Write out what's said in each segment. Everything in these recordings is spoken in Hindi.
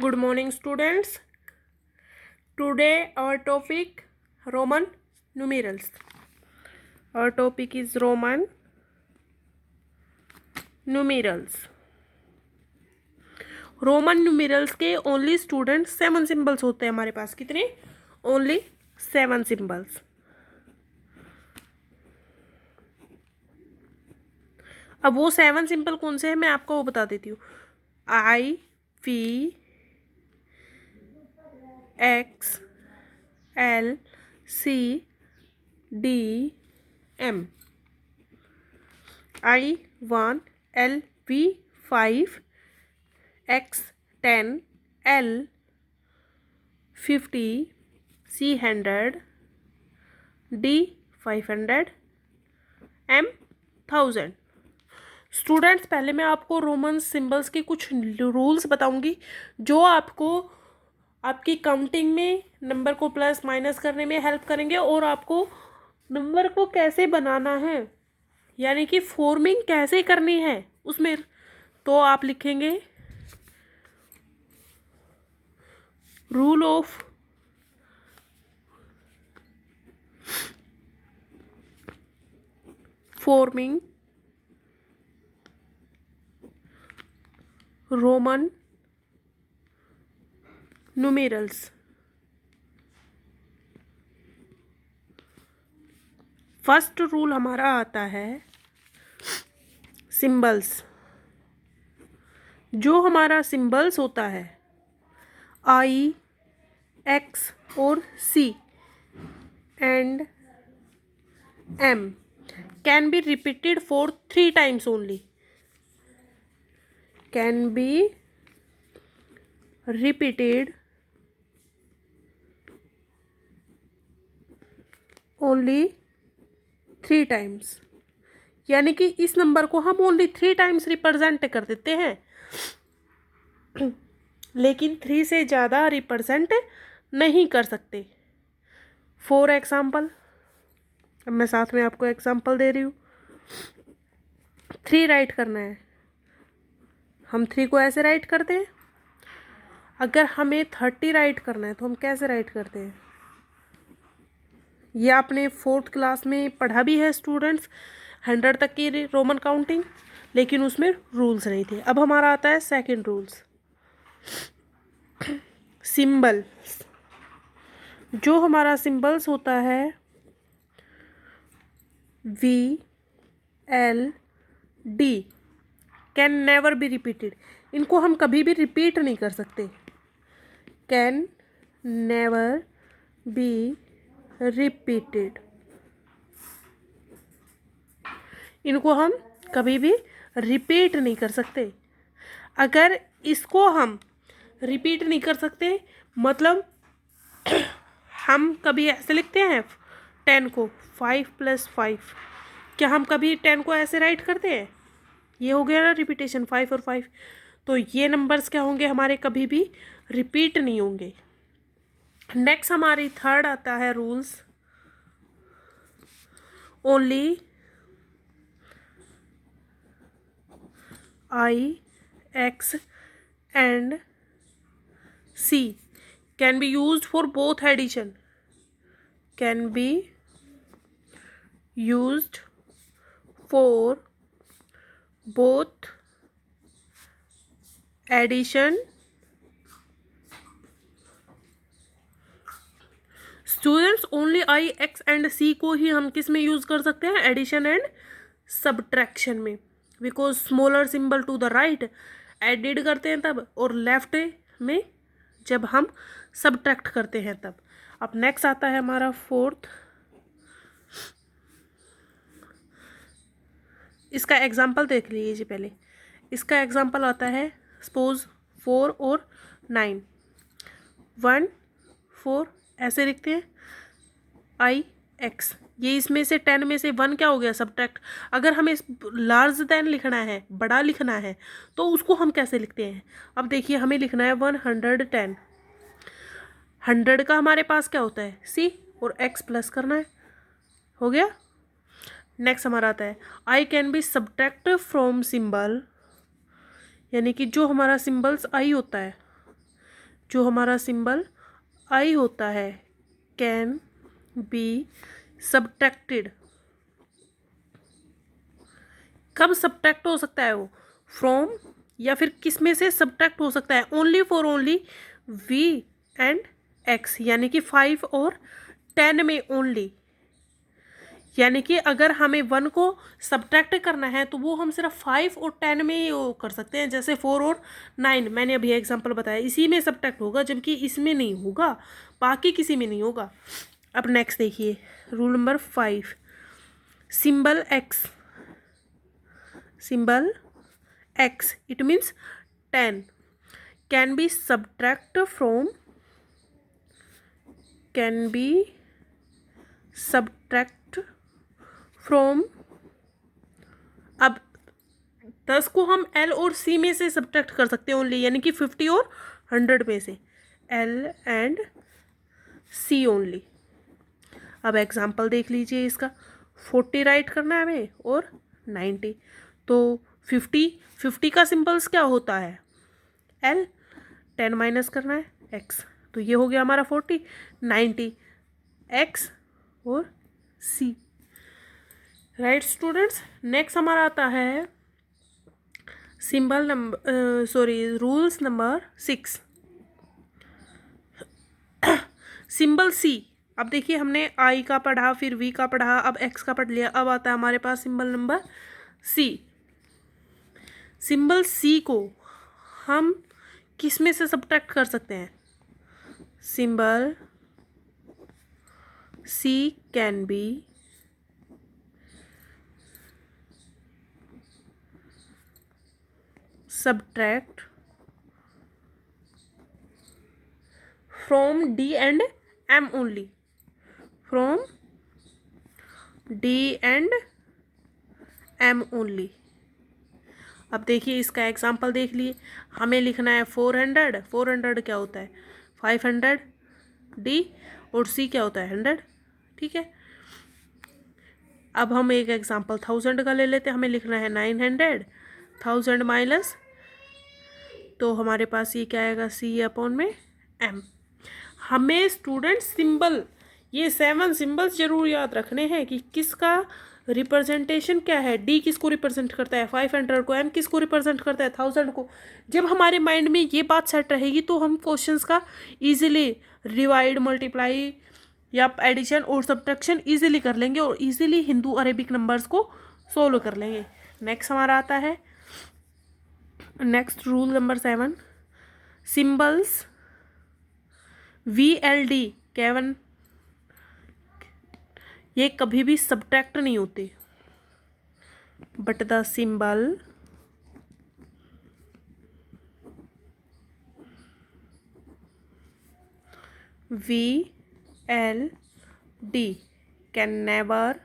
Good morning, students. Today our topic Roman numerals. Our topic is Roman numerals. Roman numerals के ओनली स्टूडेंट 7 सिंबल्स होते हैं हमारे पास। कितने? Only 7 symbols. अब वो 7 सिंबल कौन से हैं मैं आपको वो बता देती हूँ। आई, पी, एक्स, एल, सी, डी, एम। आई 1, एल वी 5, एक्स 10, एल 50, सी 100, डी 500, एम 1000। स्टूडेंट्स, पहले मैं आपको रोमन सिंबल्स के कुछ रूल्स बताऊंगी जो आपको आपकी काउंटिंग में नंबर को प्लस माइनस करने में हेल्प करेंगे और आपको नंबर को कैसे बनाना है, यानी कि फॉर्मिंग कैसे करनी है उसमें। तो आप लिखेंगे rule of forming Roman numerals. First rule हमारा आता है सिंबल्स। जो हमारा सिंबल्स होता है आई, एक्स और C and M can be repeated for 3 times only. Can be repeated only 3 times, यानी कि इस नंबर को हम ओनली 3 times रिप्रेजेंट कर देते हैं, लेकिन 3 से ज़्यादा रिप्रेजेंट नहीं कर सकते। फॉर एग्जाम्पल, अब मैं साथ में आपको एग्जाम्पल दे रही हूँ। 3 राइट करना है, हम 3 को ऐसे राइट करते हैं। अगर हमें 30 राइट करना है तो हम कैसे राइट करते हैं? ये आपने 4th क्लास में पढ़ा भी है स्टूडेंट्स, 100 तक की रोमन काउंटिंग, लेकिन उसमें रूल्स नहीं थे। अब हमारा आता है सेकंड रूल्स। सिंबल, जो हमारा सिंबल्स होता है V, L, D can never be repeated. इनको हम कभी भी रिपीट नहीं कर सकते। कैन नेवर बी रिपीटेड, इनको हम कभी भी रिपीट नहीं कर सकते। अगर इसको हम रिपीट नहीं कर सकते मतलब हम कभी ऐसे लिखते हैं 10 को 5 + 5, क्या हम कभी 10 को ऐसे राइट करते हैं? ये हो गया ना रिपीटेशन, 5 और 5। तो ये नंबर्स क्या होंगे हमारे, कभी भी रिपीट नहीं होंगे। नेक्स्ट हमारी थर्ड आता है rules. Only I, X and C can be used for both addition. Can be used for both addition. Students, only I, X and C को ही हम किस में यूज कर सकते हैं? एडिशन एंड सब्ट्रैक्शन में, because smaller symbol to the right added करते हैं तब, और लेफ्ट में जब हम सब्ट्रैक्ट करते हैं तब। अब नेक्स्ट आता है हमारा फोर्थ। इसका एग्जाम्पल देख लीजिए पहले। इसका एग्जाम्पल आता है सपोज 4 और 9, 1 4 ऐसे लिखते हैं आई एक्स। ये इसमें से 10 में से 1 क्या हो गया? सब्ट्रैक्ट। अगर हमें लार्ज देन लिखना है, बड़ा लिखना है, तो उसको हम कैसे लिखते हैं? अब देखिए, हमें लिखना है 110। 100 का हमारे पास क्या होता है? सी, और एक्स प्लस करना है। हो गया। नेक्स्ट हमारा आता है I can be subtract from symbol, यानी कि जो हमारा सिंबल्स आई होता है जो हमारा सिंबल आई होता है कैन बी सब्ट्रैक्टेड। कब सब्ट्रैक्ट हो सकता है वो? फ्रॉम या फिर किस में से सब्ट्रैक्ट हो सकता है? Only for only V and X, यानी कि 5 और 10 में ओनली। यानी कि अगर हमें 1 को सब्ट्रैक्ट करना है तो वो हम सिर्फ 5 और 10 में ही वो कर सकते हैं, जैसे 4 और 9 मैंने अभी एग्जांपल बताया, इसी में सब्ट्रैक्ट होगा, जबकि इसमें नहीं होगा, बाकी किसी में नहीं होगा। अब नेक्स्ट देखिए rule number 5, symbol x, symbol x it means 10 can be subtract from, can be subtract from. अब 10 को हम एल और सी में से सब्ट्रैक्ट कर सकते हैं ओनली, यानी कि 50 और 100 में से, एल एंड सी ओनली। अब एग्जांपल देख लीजिए इसका, 40 राइट करना है हमें और 90, तो 50 का सिंबल्स क्या होता है? एल, 10 माइनस करना है एक्स, तो ये हो गया हमारा 40, 90 एक्स और सी। राइट स्टूडेंट्स, नेक्स्ट हमारा आता है symbol number rules number 6, symbol C. अब देखिए हमने आई का पढ़ा, फिर वी का पढ़ा, अब एक्स का पढ़ लिया, अब आता है हमारे पास symbol number C. Symbol C को हम किस में से सब्ट्रैक्ट कर सकते हैं? Symbol C can be subtract from D and M only, from D and M only। अब देखिए इसका एग्जांपल देख लिए, हमें लिखना है 400, 400 क्या होता है? 500 D और C क्या होता है? 100, ठीक है। अब हम एक एग्जांपल 1000 का ले लेते हैं, हमें लिखना है 900, 1000 माइनस, तो हमारे पास ये क्या आएगा? सी अपॉन में एम। हमें स्टूडेंट सिंबल, ये 7 सिंबल्स जरूर याद रखने हैं कि किसका रिप्रेजेंटेशन क्या है। डी किसको रिप्रेजेंट करता है? 500 को। एम किसको रिप्रेजेंट करता है? 1000 को। जब हमारे माइंड में ये बात सेट रहेगी तो हम क्वेश्चंस का इजीली डिवाइड, मल्टीप्लाई या एडिशन और सब्ट्रैक्शन इजीली कर लेंगे और इजीली हिंदू अरेबिक नंबर्स को सोल्व कर लेंगे। नेक्स्ट हमारा आता है next rule number 7, symbols VLD केवन, ये कभी भी सब्ट्रैक्ट नहीं होते, but the symbol VLD can never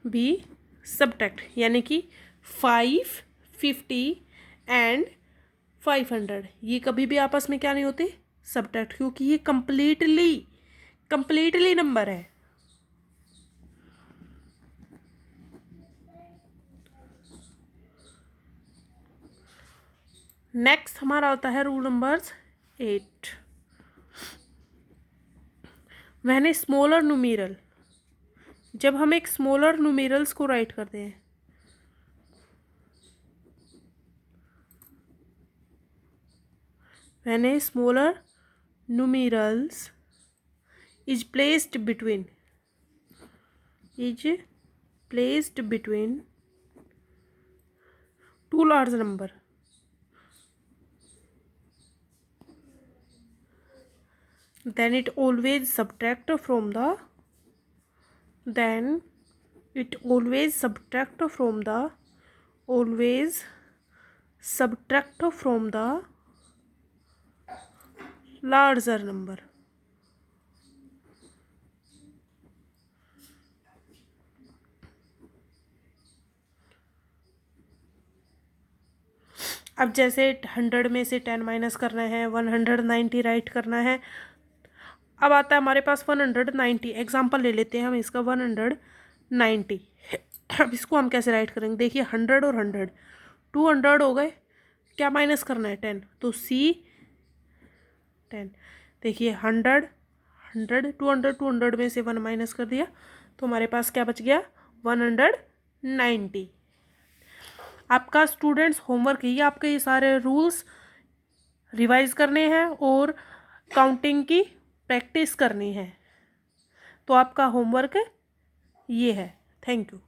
B subtract, यानी कि 5, 50 एंड 500 ये कभी भी आपस में क्या नहीं होते? सब्ट्रैक्ट, क्योंकि ये कंप्लीटली नंबर है। नेक्स्ट हमारा आता है rule number 8, when a smaller numeral, जब हम एक स्मॉलर न्यूमेरल्स को राइट करते हैं, when a smaller numerals is placed between two large number, then it always subtract from the larger number। अब जैसे 100 में से 10 माइनस करना है, 190 राइट करना है। अब आता है हमारे पास 190, एग्जाम्पल ले लेते हैं हम इसका 190। अब इसको हम कैसे राइट करेंगे? देखिए 100 और 100, 200 हो गए, क्या माइनस करना है 10, तो सी 10। देखिए 100 100 200 200 में से 1 माइनस कर दिया तो हमारे पास क्या बच गया 190। आपका स्टूडेंट्स होमवर्क ही आपके ये सारे रूल्स रिवाइज करने हैं और काउंटिंग की प्रैक्टिस करनी है। तो आपका होमवर्क ये है। Thank you.